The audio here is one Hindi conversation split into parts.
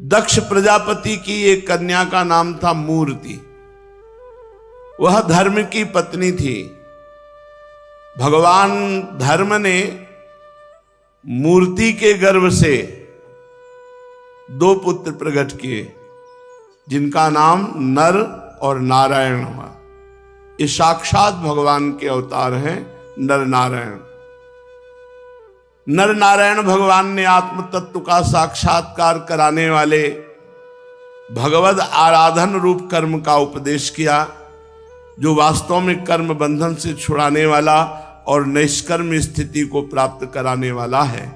दक्ष प्रजापति की एक कन्या का नाम था मूर्ति। वह धर्म की पत्नी थी। भगवान धर्म ने मूर्ति के गर्भ से 2 पुत्र प्रकट किए, जिनका नाम नर और नारायण हुआ। ये साक्षात भगवान के अवतार हैं नर नारायण। नर नारायण भगवान ने आत्म तत्व का साक्षात्कार कराने वाले भगवद आराधन रूप कर्म का उपदेश किया, जो वास्तव में कर्म बंधन से छुड़ाने वाला और निष्कर्म स्थिति को प्राप्त कराने वाला है।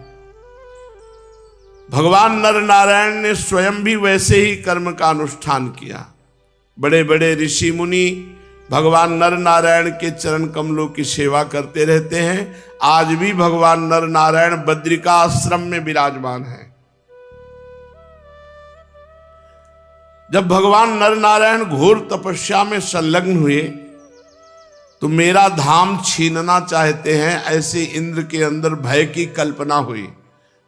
भगवान नर नारायण ने स्वयं भी वैसे ही कर्म का अनुष्ठान किया। बड़े बड़े ऋषि मुनि भगवान नर नारायण के चरण कमलों की सेवा करते रहते हैं। आज भी भगवान नर नारायण बद्रिका आश्रम में विराजमान है। जब भगवान नर नारायण घोर तपस्या में संलग्न हुए तो मेरा धाम छीनना चाहते हैं, ऐसे इंद्र के अंदर भय की कल्पना हुई।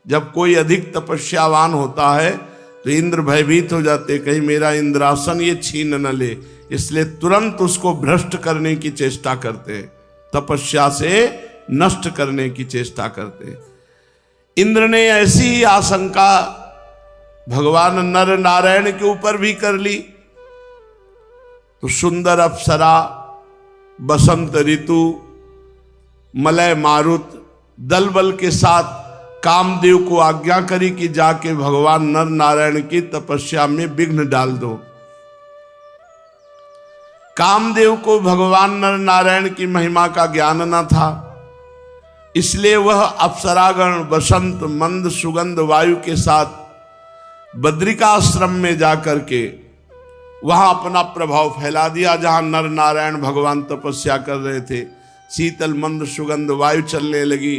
जब कोई अधिक तपस्यावान होता है तो इंद्र भयभीत हो जाते, कहीं मेरा इंद्रासन ये छीन न ले, इसलिए तुरंत उसको भ्रष्ट करने की चेष्टा करते, तपस्या से नष्ट करने की चेष्टा करते। इंद्र ने ऐसी ही आशंका भगवान नर नारायण के ऊपर भी कर ली। तो सुंदर अप्सरा, बसंत ऋतु, मलय मारुत दल बल के साथ कामदेव को आज्ञा करी कि जाके भगवान नर नारायण की तपस्या में विघ्न डाल दो। कामदेव को भगवान नर नारायण की महिमा का ज्ञान न था, इसलिए वह अप्सरागण बसंत मंद सुगंध वायु के साथ बद्रिकाश्रम में जाकर के वहां अपना प्रभाव फैला दिया। जहां नर नारायण भगवान तपस्या कर रहे थे, शीतल मंद सुगंध वायु चलने लगी।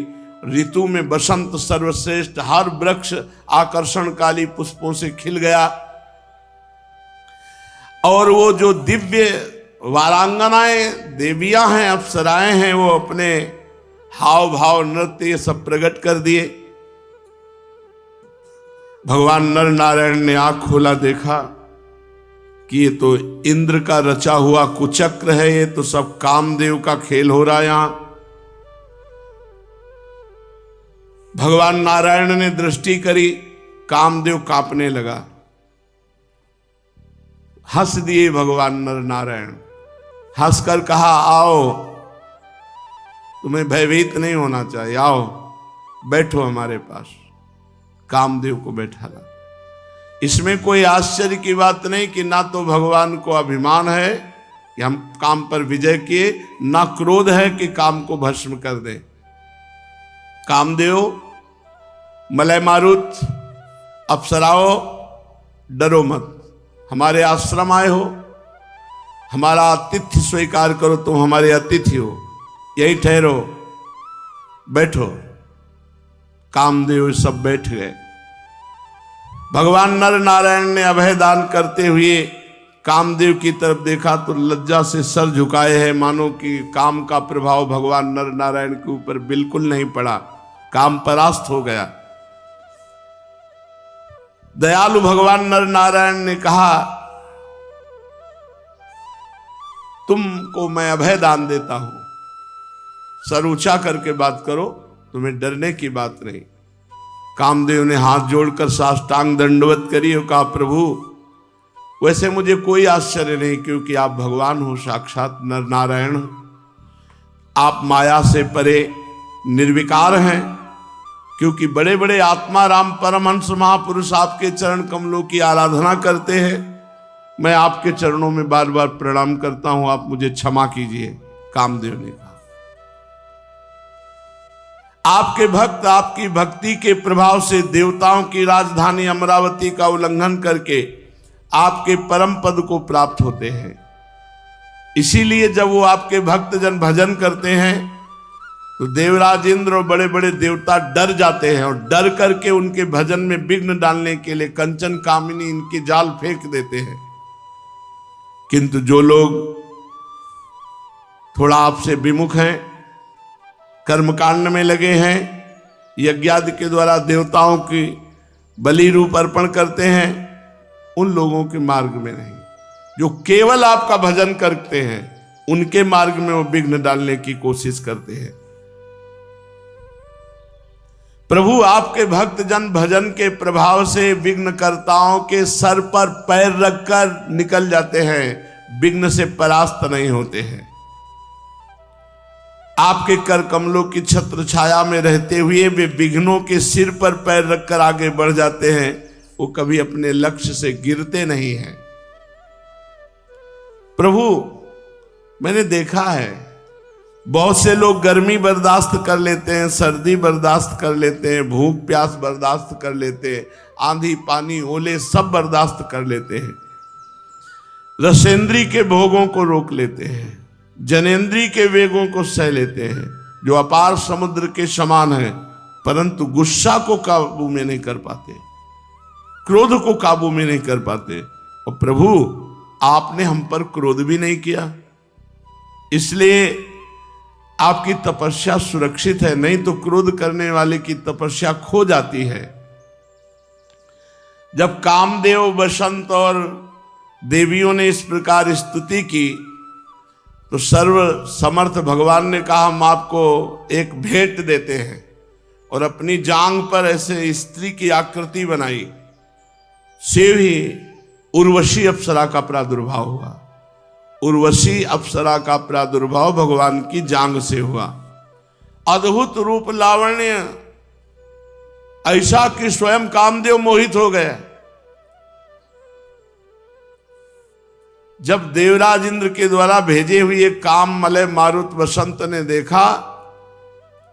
ऋतु में बसंत सर्वश्रेष्ठ, हर वृक्ष आकर्षणकाली पुष्पों से खिल गया। और वो जो दिव्य वारांगनाएं देवियां हैं, अप्सराएं हैं, वो अपने हाव भाव नृत्य सब प्रकट कर दिए। भगवान नर नारायण ने आंख खोला, देखा कि ये तो इंद्र का रचा हुआ कुचक्र है, ये तो सब कामदेव का खेल हो रहा है। यहां भगवान नारायण ने दृष्टि करी, कामदेव कांपने लगा। हंस दिए भगवान नर नारायण, हंसकर कहा, आओ, तुम्हें भयभीत नहीं होना चाहिए, आओ बैठो हमारे पास। कामदेव को बैठाला। इसमें कोई आश्चर्य की बात नहीं कि ना तो भगवान को अभिमान है कि हम काम पर विजय किए, ना क्रोध है कि काम को भस्म कर दें। कामदेव, मलय मारुत, अप्सराओ, डरो मत, हमारे आश्रम आए हो, हमारा आतिथ्य स्वीकार करो, तुम हमारे अतिथि हो, यही ठहरो, बैठो। कामदेव सब बैठ गए। भगवान नर नारायण ने अभय दान करते हुए कामदेव की तरफ देखा तो लज्जा से सर झुकाए हैं, मानो कि काम का प्रभाव भगवान नर नारायण के ऊपर बिल्कुल नहीं पड़ा, काम परास्त हो गया। दयालु भगवान नर नारायण ने कहा, तुमको मैं अभय दान देता हूं, सर ऊंचा करके बात करो, तुम्हें डरने की बात नहीं। कामदेव ने हाथ जोड़कर साष्टांग दंडवत करी और कहा, प्रभु वैसे मुझे कोई आश्चर्य नहीं, क्योंकि आप भगवान हो, साक्षात नर नारायण, आप माया से परे निर्विकार हैं। क्योंकि बड़े बड़े आत्मा राम परमहंस महापुरुष आपके चरण कमलों की आराधना करते हैं। मैं आपके चरणों में बार बार प्रणाम करता हूं, आप मुझे क्षमा कीजिए। कामदेव ने कहा, आपके भक्त आपकी भक्ति के प्रभाव से देवताओं की राजधानी अमरावती का उल्लंघन करके आपके परम पद को प्राप्त होते हैं। इसीलिए जब वो आपके भक्त जन भजन करते हैं तो देवराज इंद्र और बड़े बड़े देवता डर जाते हैं, और डर करके उनके भजन में विघ्न डालने के लिए कंचन कामिनी इनके जाल फेंक देते हैं। किंतु जो लोग थोड़ा आपसे विमुख हैं, कर्मकांड में लगे हैं, यज्ञादि के द्वारा देवताओं की बलि रूप अर्पण करते हैं, उन लोगों के मार्ग में नहीं। जो केवल आपका भजन करते हैं उनके मार्ग में वो विघ्न डालने की कोशिश करते हैं। प्रभु आपके भक्त जन भजन के प्रभाव से विघ्नकर्ताओं के सर पर पैर रखकर निकल जाते हैं, विघ्न से परास्त नहीं होते हैं। आपके कर कमलों की छत्र छाया में रहते हुए वे विघ्नों के सिर पर पैर रखकर आगे बढ़ जाते हैं। वो कभी अपने लक्ष्य से गिरते नहीं हैं। प्रभु मैंने देखा है बहुत से लोग गर्मी बर्दाश्त कर लेते हैं, सर्दी बर्दाश्त कर लेते हैं, भूख प्यास बर्दाश्त कर लेते हैं, आंधी पानी ओले सब बर्दाश्त कर लेते हैं, रसेंद्री के भोगों को रोक लेते हैं, जनेंद्री के वेगों को सह लेते हैं, जो अपार समुद्र के समान है, परंतु गुस्सा को काबू में नहीं कर पाते, क्रोध को काबू में नहीं कर पाते। और प्रभु आपने हम पर क्रोध भी नहीं किया, इसलिए आपकी तपस्या सुरक्षित है, नहीं तो क्रोध करने वाले की तपस्या खो जाती है। जब कामदेव बसंत और देवियों ने इस प्रकार स्तुति की तो सर्व समर्थ भगवान ने कहा हम आपको एक भेंट देते हैं, और अपनी जांग पर ऐसे स्त्री की आकृति बनाई। से ही उर्वशी अप्सरा का प्रादुर्भाव हुआ। उर्वशी अप्सरा का प्रादुर्भाव भगवान की जांग से हुआ। अद्भुत रूप लावण्य ऐसा कि स्वयं कामदेव मोहित हो गए। जब देवराज इंद्र के द्वारा भेजे हुए काम मलय मारुत वसंत ने देखा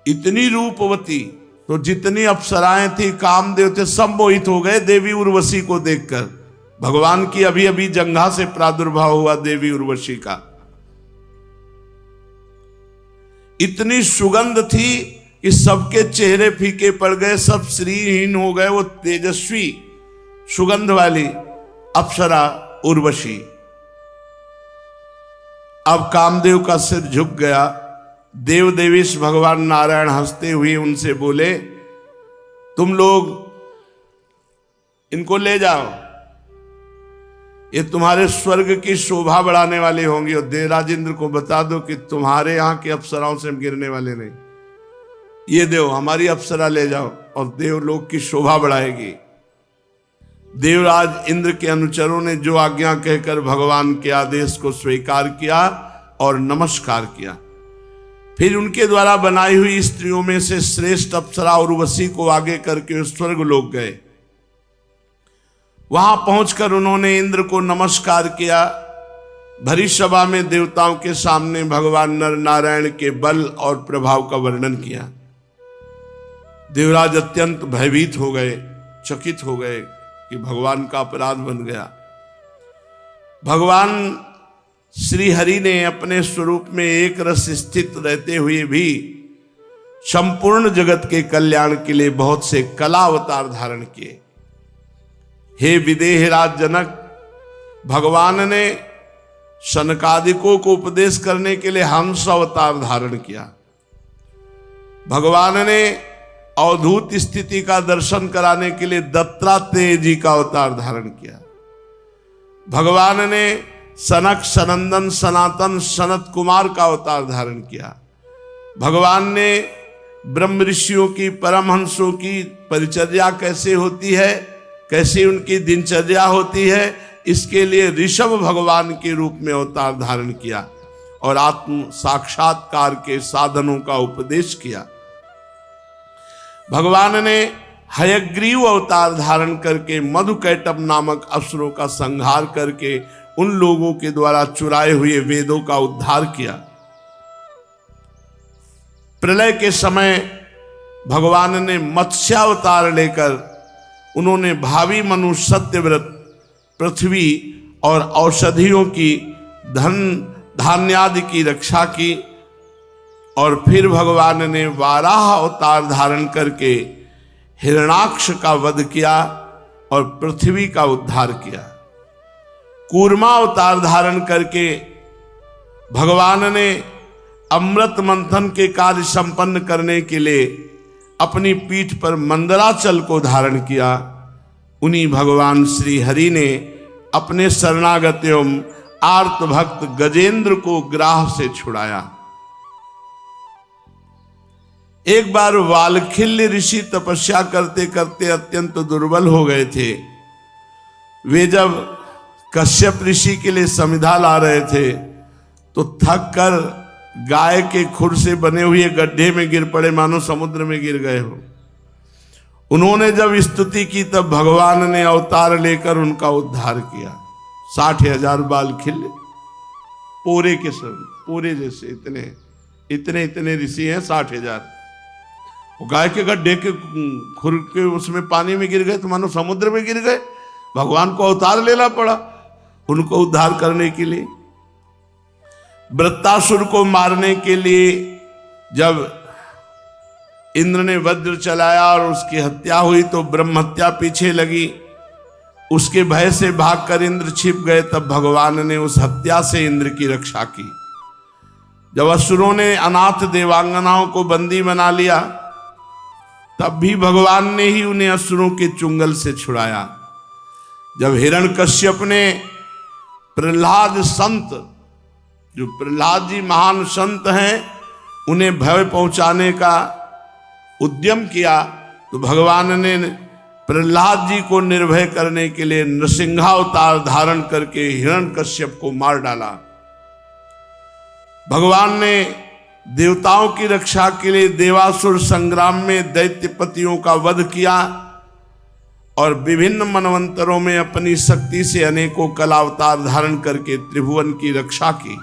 इतनी रूपवती, तो जितनी अप्सराएं थी कामदेव थे सब मोहित हो गए देवी उर्वशी को देखकर। भगवान की अभी अभी जंघा से प्रादुर्भाव हुआ देवी उर्वशी का। इतनी सुगंध थी कि सबके चेहरे फीके पड़ गए, सब श्रीहीन हो गए। वो तेजस्वी सुगंध वाली अप्सरा उर्वशी। अब कामदेव का सिर झुक गया। देव देवेश भगवान नारायण हंसते हुए उनसे बोले तुम लोग इनको ले जाओ, ये तुम्हारे स्वर्ग की शोभा बढ़ाने वाले होंगे, और देवराज इंद्र को बता दो कि तुम्हारे यहां की अप्सराओं से हम गिरने वाले नहीं। ये देव हमारी अप्सरा ले जाओ और देवलोक की शोभा बढ़ाएगी। देवराज इंद्र के अनुचरों ने जो आज्ञा कहकर भगवान के आदेश को स्वीकार किया और नमस्कार किया। फिर उनके द्वारा बनाई हुई स्त्रियों में से श्रेष्ठ अप्सरा उर्वशी को आगे करके स्वर्ग लोक गए। वहां पहुंचकर उन्होंने इंद्र को नमस्कार किया। भरी सभा में देवताओं के सामने भगवान नर नारायण के बल और प्रभाव का वर्णन किया। देवराज अत्यंत भयभीत हो गए, चकित हो गए कि भगवान का अपराध बन गया। भगवान श्री हरि ने अपने स्वरूप में एक रस स्थित रहते हुए भी संपूर्ण जगत के कल्याण के लिए बहुत से कला अवतार धारण किए। हे विदेहराज जनक, भगवान ने सनकादिकों को उपदेश करने के लिए हंस अवतार धारण किया। भगवान ने अवधूत स्थिति का दर्शन कराने के लिए दत्तात्रेय जी का अवतार धारण किया। भगवान ने सनक सनंदन सनातन सनत कुमार का अवतार धारण किया। भगवान ने ब्रह्म ऋषियों की परमहंसों की परिचर्या कैसे होती है, कैसी उनकी दिनचर्या होती है, इसके लिए ऋषभ भगवान के रूप में अवतार धारण किया और आत्म साक्षात्कार के साधनों का उपदेश किया। भगवान ने हयग्रीव अवतार धारण करके मधुकैटभ नामक असुरों का संहार करके उन लोगों के द्वारा चुराए हुए वेदों का उद्धार किया। प्रलय के समय भगवान ने मत्स्यावतार लेकर उन्होंने भावी मनुष्य सत्यव्रत पृथ्वी और औषधियों की धन धान्यादि की रक्षा की। और फिर भगवान ने वाराह अवतार धारण करके हिरणाक्ष का वध किया और पृथ्वी का उद्धार किया। कूर्मा अवतार धारण करके भगवान ने अमृत मंथन के कार्य संपन्न करने के लिए अपनी पीठ पर मंदराचल को धारण किया। उन्हीं भगवान श्री हरि ने अपने शरणागत एवं आर्त भक्त गजेंद्र को ग्राह से छुड़ाया। एक बार वालखिल्य ऋषि तपस्या करते करते अत्यंत दुर्बल हो गए थे। वे जब कश्यप ऋषि के लिए समिधा ला रहे थे तो थक कर गाय के खुर से बने हुए गड्ढे में गिर पड़े, मानो समुद्र में गिर गए हो। उन्होंने जब स्तुति की तब भगवान ने अवतार लेकर उनका उद्धार किया। 60,000 बाल खिल्य, पोरे के सब, पोरे जैसे इतने इतने इतने ऋषि हैं 60,000। गाय के गड्ढे के खुर के उसमें पानी में गिर गए तो मानो समुद्र में गिर गए। भगवान को अवतार लेना पड़ा उनको उद्धार करने के लिए। वृत्तासुर को मारने के लिए जब इंद्र ने वज्र चलाया और उसकी हत्या हुई तो ब्रह्म हत्या पीछे लगी। उसके भय से भागकर इंद्र छिप गए, तब भगवान ने उस हत्या से इंद्र की रक्षा की। जब असुरों ने अनाथ देवांगनाओं को बंदी बना लिया तब भी भगवान ने ही उन्हें असुरों के चुंगल से छुड़ाया। जब हिरण्यकश्यप ने प्रहलाद संत, जो प्रहलाद जी महान संत हैं, उन्हें भय पहुंचाने का उद्यम किया तो भगवान ने प्रहलाद जी को निर्भय करने के लिए नृसिंहावतार धारण करके हिरण्यकश्यप को मार डाला। भगवान ने देवताओं की रक्षा के लिए देवासुर संग्राम में दैत्यपतियों का वध किया और विभिन्न मनवंतरों में अपनी शक्ति से अनेकों कलावतार धारण करके त्रिभुवन की रक्षा की।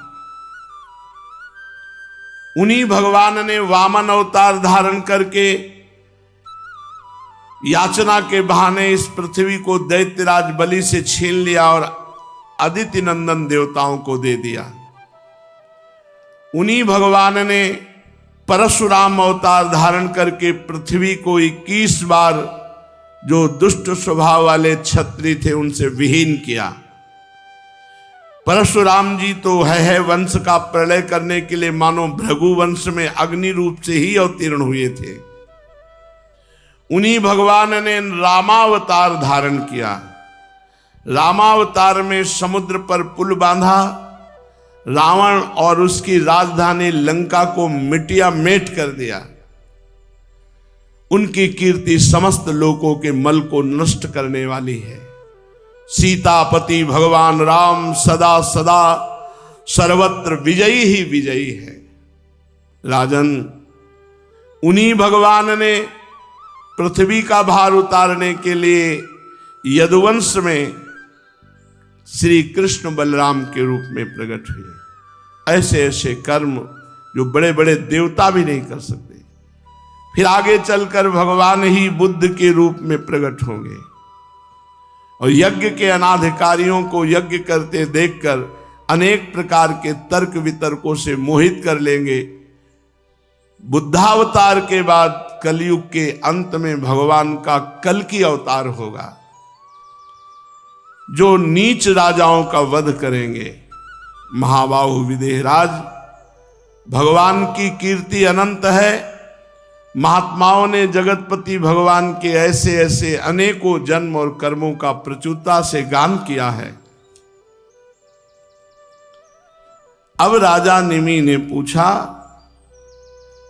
उन्हीं भगवान ने वामन अवतार धारण करके याचना के बहाने इस पृथ्वी को दैत्यराज बलि से छीन लिया और अदिति नंदन देवताओं को दे दिया। उन्हीं भगवान ने परशुराम अवतार धारण करके पृथ्वी को 21 बार जो दुष्ट स्वभाव वाले क्षत्रिय थे उनसे विहीन किया। परशुराम जी तो है वंश का प्रलय करने के लिए मानो भृगु वंश में अग्नि रूप से ही अवतीर्ण हुए थे। उन्हीं भगवान ने रामावतार धारण किया। रामावतार में समुद्र पर पुल बांधा, रावण और उसकी राजधानी लंका को मिटिया मेट कर दिया। उनकी कीर्ति समस्त लोकों के मल को नष्ट करने वाली है। सीतापति भगवान राम सदा सदा सर्वत्र विजयी ही विजयी है। राजन, उन्हीं भगवान ने पृथ्वी का भार उतारने के लिए यदुवंश में श्री कृष्ण बलराम के रूप में प्रकट हुए। ऐसे ऐसे कर्म जो बड़े बड़े देवता भी नहीं कर सकते। फिर आगे चलकर भगवान ही बुद्ध के रूप में प्रकट होंगे और यज्ञ के अनाधिकारियों को यज्ञ करते देखकर अनेक प्रकार के तर्क वितर्कों से मोहित कर लेंगे। बुद्धावतार के बाद कलयुग के अंत में भगवान का कल्कि अवतार होगा जो नीच राजाओं का वध करेंगे। महाबाहु विदेहराज, भगवान की कीर्ति अनंत है। महात्माओं ने जगतपति भगवान के ऐसे ऐसे अनेकों जन्म और कर्मों का प्रचुरता से गान किया है। अब राजा निमि ने पूछा,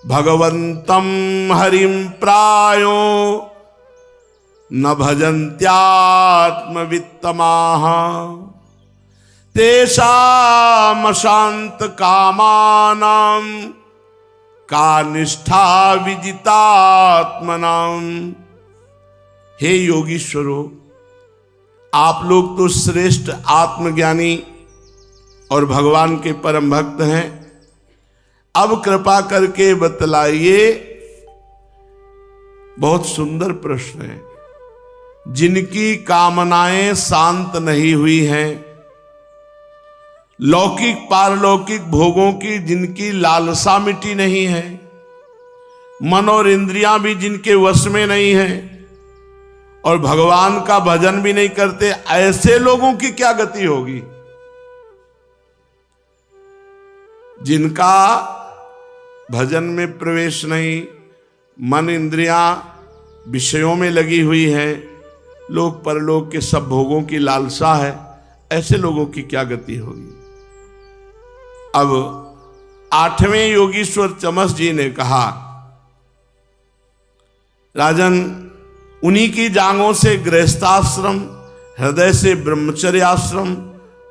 भगवंतम हरिम प्रायो न भजन्त्यात्मवित्तमाः तेषाम् अशांत कामानां का निष्ठा विजितात्मनां। हे योगीश्वरों, आप लोग तो श्रेष्ठ आत्मज्ञानी और भगवान के परम भक्त हैं। अब कृपा करके बतलाइए, बहुत सुंदर प्रश्न है, जिनकी कामनाएं शांत नहीं हुई हैं, लौकिक पारलौकिक भोगों की जिनकी लालसा मिटी नहीं है, मन और इंद्रियां भी जिनके वश में नहीं है और भगवान का भजन भी नहीं करते, ऐसे लोगों की क्या गति होगी? जिनका भजन में प्रवेश नहीं, मन इंद्रियां विषयों में लगी हुई है, लोक परलोक के सब भोगों की लालसा है, ऐसे लोगों की क्या गति होगी। अब 8वें योगीश्वर चमस जी ने कहा, राजन, उन्हीं की जांघों से गृहस्थाश्रम, हृदय से ब्रह्मचर्याश्रम,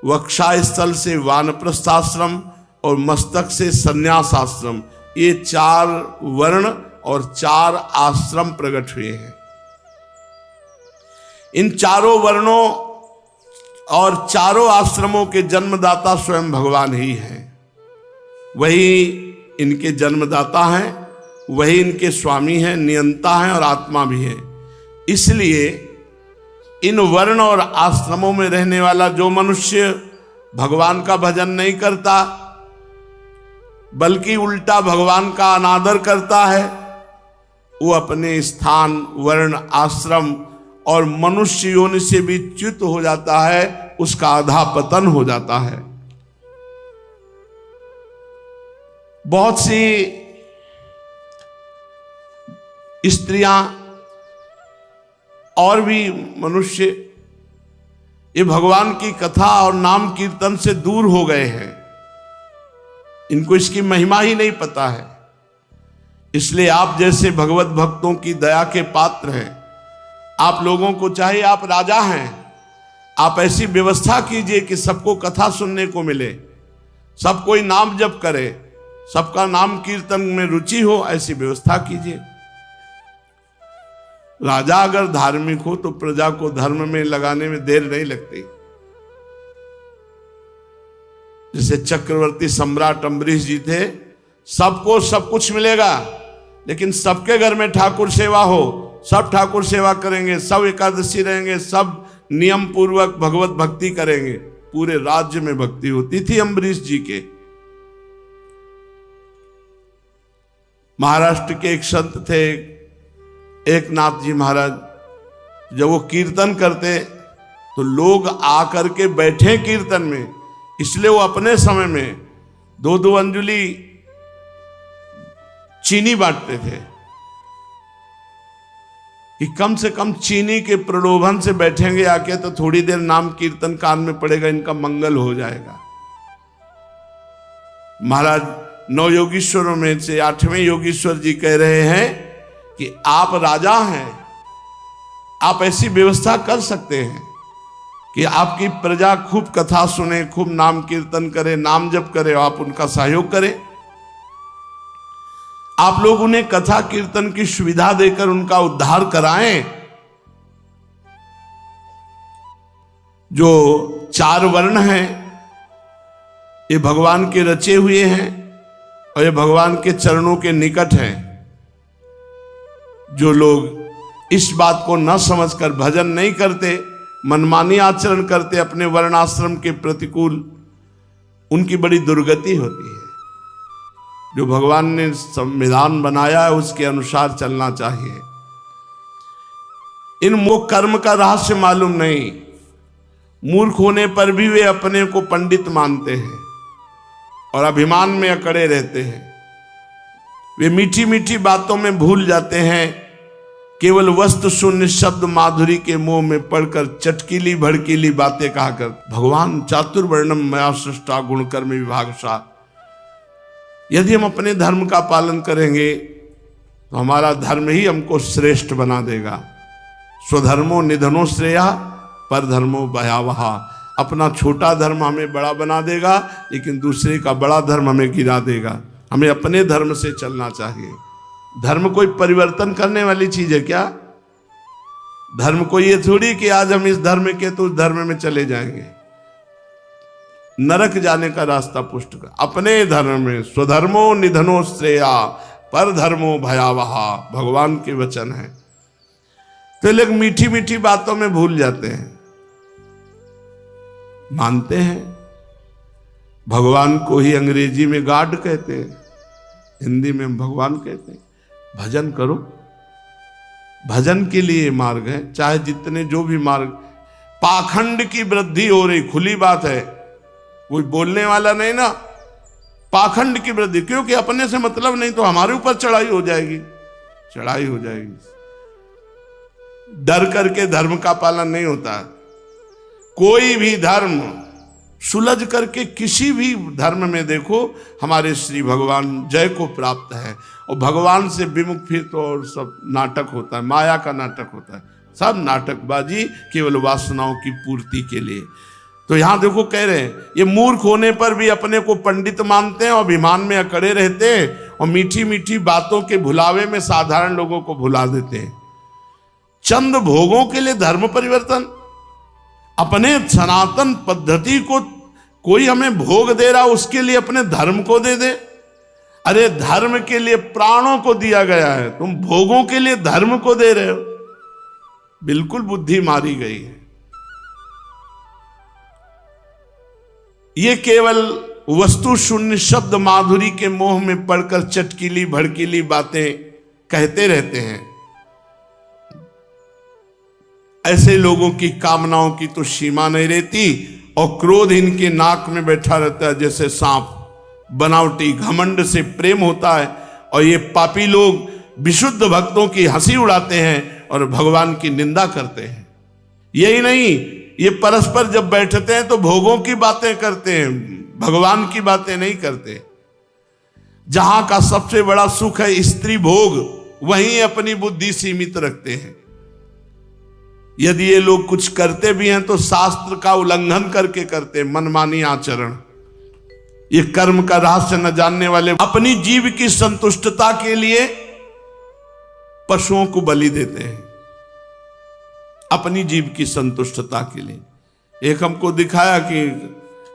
वक्षास्थल से वानप्रस्थाश्रम और मस्तक से संन्यासाश्रम, ये 4 वर्ण और 4 आश्रम प्रकट हुए हैं। इन चारों वर्णों और चारों आश्रमों के जन्मदाता स्वयं भगवान ही हैं। वही इनके जन्मदाता हैं, वही इनके स्वामी हैं, नियंता हैं और आत्मा भी है। इसलिए इन वर्ण और आश्रमों में रहने वाला जो मनुष्य भगवान का भजन नहीं करता, बल्कि उल्टा भगवान का अनादर करता है, वो अपने स्थान, वर्ण, आश्रम और मनुष्य योनि से भी च्युत हो जाता है, उसका अधःपतन हो जाता है। बहुत सी स्त्रियां और भी मनुष्य ये भगवान की कथा और नाम कीर्तन से दूर हो गए हैं, इनको इसकी महिमा ही नहीं पता है। इसलिए आप जैसे भगवत भक्तों की दया के पात्र हैं। आप लोगों को चाहिए, आप राजा हैं, आप ऐसी व्यवस्था कीजिए कि सबको कथा सुनने को मिले, सब कोई नाम जप करे, सबका नाम कीर्तन में रुचि हो, ऐसी व्यवस्था कीजिए। राजा अगर धार्मिक हो तो प्रजा को धर्म में लगाने में देर नहीं लगती। जैसे चक्रवर्ती सम्राट अम्बरीश जी थे, सबको सब कुछ मिलेगा, लेकिन सबके घर में ठाकुर सेवा हो, सब ठाकुर सेवा करेंगे, सब एकादशी रहेंगे, सब नियम पूर्वक भगवत भक्ति करेंगे, पूरे राज्य में भक्ति होती थी अम्बरीश जी के। महाराष्ट्र के एक संत थे, एकनाथ जी महाराज, जब वो कीर्तन करते तो लोग आकर के बैठे कीर्तन में, इसलिए वो अपने समय में 2-2 अंजुली चीनी बांटते थे कि कम से कम चीनी के प्रलोभन से बैठेंगे आके तो थोड़ी देर नाम कीर्तन कान में पड़ेगा, इनका मंगल हो जाएगा। महाराज 9 योगीश्वरों में से 8वें योगीश्वर जी कह रहे हैं कि आप राजा हैं, आप ऐसी व्यवस्था कर सकते हैं कि आपकी प्रजा खूब कथा सुने, खूब नाम कीर्तन करे, नाम जप करे, आप उनका सहयोग करें। आप लोग उन्हें कथा कीर्तन की सुविधा देकर उनका उद्धार कराएं। जो 4 वर्ण हैं ये भगवान के रचे हुए हैं और ये भगवान के चरणों के निकट हैं। जो लोग इस बात को न समझकर भजन नहीं करते, मनमानी आचरण करते अपने वर्णाश्रम के प्रतिकूल, उनकी बड़ी दुर्गति होती है। जो भगवान ने संविधान बनाया है उसके अनुसार चलना चाहिए। इन मोह कर्म का रहस्य मालूम नहीं, मूर्ख होने पर भी वे अपने को पंडित मानते हैं और अभिमान में अकड़े रहते हैं। वे मीठी मीठी बातों में भूल जाते हैं, केवल वस्तु शून्य शब्द माधुरी के मोह में पड़कर चटकीली भड़कीली बातें कहा कर। भगवान चातुर्वर्णम मया सृष्टा गुण कर्म विभागशा। यदि हम अपने धर्म का पालन करेंगे तो हमारा धर्म ही हमको श्रेष्ठ बना देगा। स्वधर्मो निधनो श्रेया पर धर्मो भयावहा। अपना छोटा धर्म हमें बड़ा बना देगा, लेकिन दूसरे का बड़ा धर्म हमें गिरा देगा। हमें अपने धर्म से चलना चाहिए। धर्म कोई परिवर्तन करने वाली चीज है क्या? धर्म कोई ये थोड़ी कि आज हम इस धर्म के तो उस धर्म में चले जाएंगे। नरक जाने का रास्ता पुष्ट कर। अपने धर्म में स्वधर्मो निधनो श्रेया पर धर्मो भयावहा, भगवान के वचन है। तो लोग मीठी मीठी बातों में भूल जाते हैं, मानते हैं भगवान को ही अंग्रेजी में गॉड कहते हैं, हिंदी में भगवान कहते हैं। भजन करो, भजन के लिए मार्ग है, चाहे जितने जो भी मार्ग। पाखंड की वृद्धि हो रही, खुली बात है, कोई बोलने वाला नहीं ना। पाखंड की वृद्धि, क्योंकि अपने से मतलब नहीं तो हमारे ऊपर चढ़ाई हो जाएगी, चढ़ाई हो जाएगी। डर करके धर्म का पालन नहीं होता है। कोई भी धर्म सुलझ करके किसी भी धर्म में देखो हमारे श्री भगवान जय को प्राप्त है। और भगवान से विमुख फिर तो और सब नाटक होता है, माया का नाटक होता है, सब नाटकबाजी केवल वासनाओं की पूर्ति के लिए। तो यहां देखो कह रहे हैं ये मूर्ख होने पर भी अपने को पंडित मानते हैं और अभिमान में अकड़े रहते हैं और मीठी मीठी बातों के भुलावे में साधारण लोगों को भुला देते हैं। चंद भोगों के लिए धर्म परिवर्तन, अपने सनातन पद्धति को कोई हमें भोग दे रहा उसके लिए अपने धर्म को दे दे। अरे धर्म के लिए प्राणों को दिया गया है, तुम भोगों के लिए धर्म को दे रहे हो, बिल्कुल बुद्धि मारी गई है। ये केवल वस्तु शून्य शब्द माधुरी के मोह में पड़कर चटकीली भड़कीली बातें कहते रहते हैं। ऐसे लोगों की कामनाओं की तो सीमा नहीं रहती और क्रोध इनके नाक में बैठा रहता है जैसे सांप। बनावटी घमंड से प्रेम होता है और ये पापी लोग विशुद्ध भक्तों की हंसी उड़ाते हैं और भगवान की निंदा करते हैं। यही नहीं, ये परस्पर जब बैठते हैं तो भोगों की बातें करते हैं, भगवान की बातें नहीं करते। जहां का सबसे बड़ा सुख है स्त्री भोग, वहीं अपनी बुद्धि सीमित रखते हैं। यदि ये लोग कुछ करते भी हैं तो शास्त्र का उल्लंघन करके करते, मनमानी आचरण। ये कर्म का रहस्य न जानने वाले अपनी जीव की संतुष्टता के लिए पशुओं को बलि देते हैं, अपनी जीव की संतुष्टता के लिए। एक हमको दिखाया कि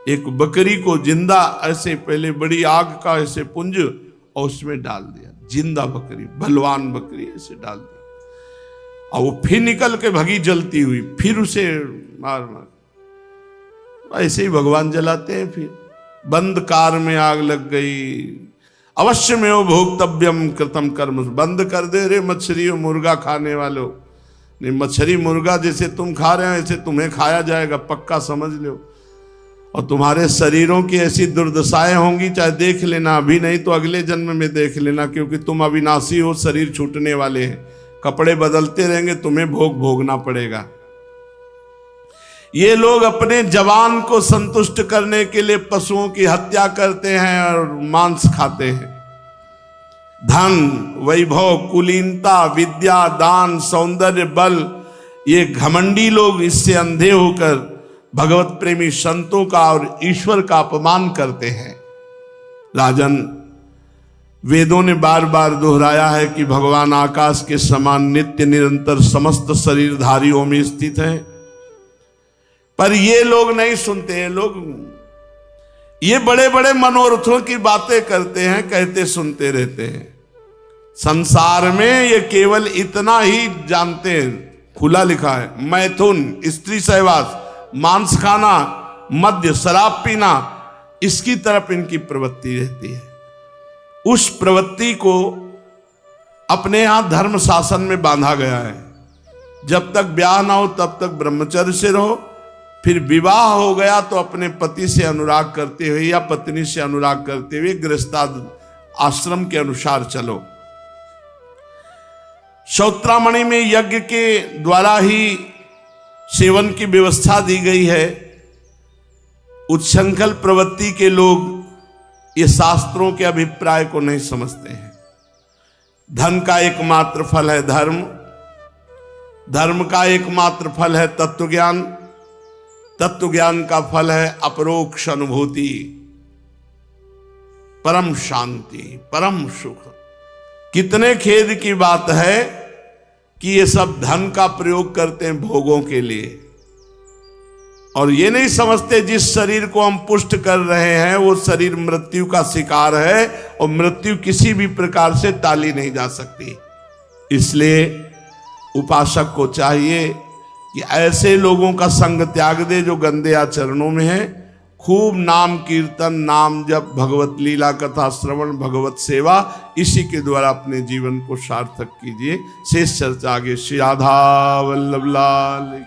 एक बकरी को जिंदा ऐसे पहले बड़ी आग का ऐसे पुंज और उसमें डाल दिया, जिंदा बकरी, बलवान बकरी ऐसे डाल दिया और वो फिर निकल के भगी जलती हुई, फिर उसे मार मार ऐसे ही भगवान जलाते हैं। फिर बंद कार में आग लग गई, अवश्य में वो भोक्तव्यम कृतम कर्म, बंद कर दे रे मछली और मुर्गा खाने वालों। नहीं, मछली मुर्गा जैसे तुम खा रहे हो ऐसे तुम्हें खाया जाएगा, पक्का समझ लो। और तुम्हारे शरीरों की ऐसी दुर्दशाएं होंगी, चाहे देख लेना, अभी नहीं तो अगले जन्म में देख लेना, क्योंकि तुम अविनाशी हो, शरीर छूटने वाले हैं, कपड़े बदलते रहेंगे, तुम्हें भोग भोगना पड़ेगा। ये लोग अपने जवान को संतुष्ट करने के लिए पशुओं की हत्या करते हैं और मांस खाते हैं। धन, वैभव, कुलीनता, विद्या, दान, सौंदर्य, बल, ये घमंडी लोग इससे अंधे होकर भगवत प्रेमी संतों का और ईश्वर का अपमान करते हैं। राजन, वेदों ने बार बार दोहराया है कि भगवान आकाश के समान नित्य निरंतर समस्त शरीरधारियों में स्थित हैं, पर ये लोग नहीं सुनते हैं। लोग ये बड़े बड़े मनोरथों की बातें करते हैं, कहते सुनते रहते हैं। संसार में ये केवल इतना ही जानते हैं, खुला लिखा है, मैथुन, स्त्री सहवास, मांस खाना, मद्य, शराब पीना, इसकी तरफ इनकी प्रवृत्ति रहती है। उस प्रवृत्ति को अपने यहां धर्म शासन में बांधा गया है। जब तक ब्याह ना हो तब तक ब्रह्मचर्य से रहो, फिर विवाह हो गया तो अपने पति से अनुराग करते हुए या पत्नी से अनुराग करते हुए गृहस्थ आश्रम के अनुसार चलो। श्रोत्रामणि में यज्ञ के द्वारा ही सेवन की व्यवस्था दी गई है। उच्छृंखल प्रवृत्ति के लोग ये शास्त्रों के अभिप्राय को नहीं समझते हैं। धन का एकमात्र फल है धर्म, धर्म का एकमात्र फल है तत्वज्ञान, तत्वज्ञान का फल है अपरोक्ष अनुभूति, परम शांति, परम सुख। कितने खेद की बात है कि ये सब धन का प्रयोग करते हैं भोगों के लिए और ये नहीं समझते जिस शरीर को हम पुष्ट कर रहे हैं वो शरीर मृत्यु का शिकार है और मृत्यु किसी भी प्रकार से टाली नहीं जा सकती। इसलिए उपासक को चाहिए कि ऐसे लोगों का संग त्याग दे जो गंदे आचरणों में है। खूब नाम कीर्तन, नाम जप, भगवत लीला कथा श्रवण, भगवत सेवा, इसी के द्वारा अपने जीवन को सार्थक कीजिए। शेष चर्चा आगे। श्री राधा वल्लभ लाल।